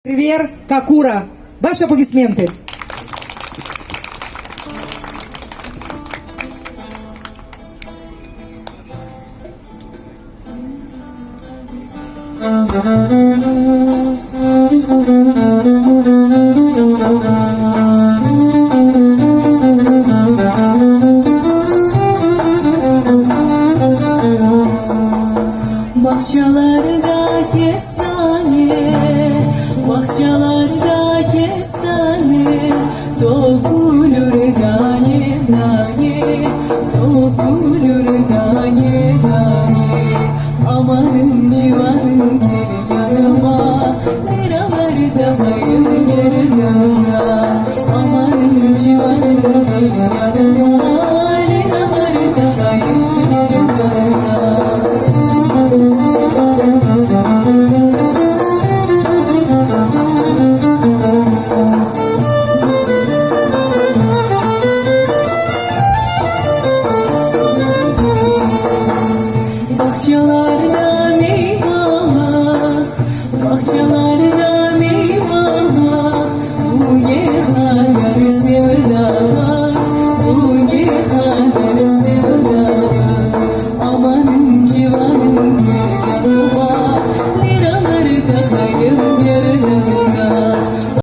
Вер Какура. Ваши аплодисменты. Bahçelerde kestane, bahçelerde kestane, dokunur tane tane, dokunur tane tane. Amanın civanın gel yanıma, liralarda hayır gel yanıma. Amanın civanın gel yanıma,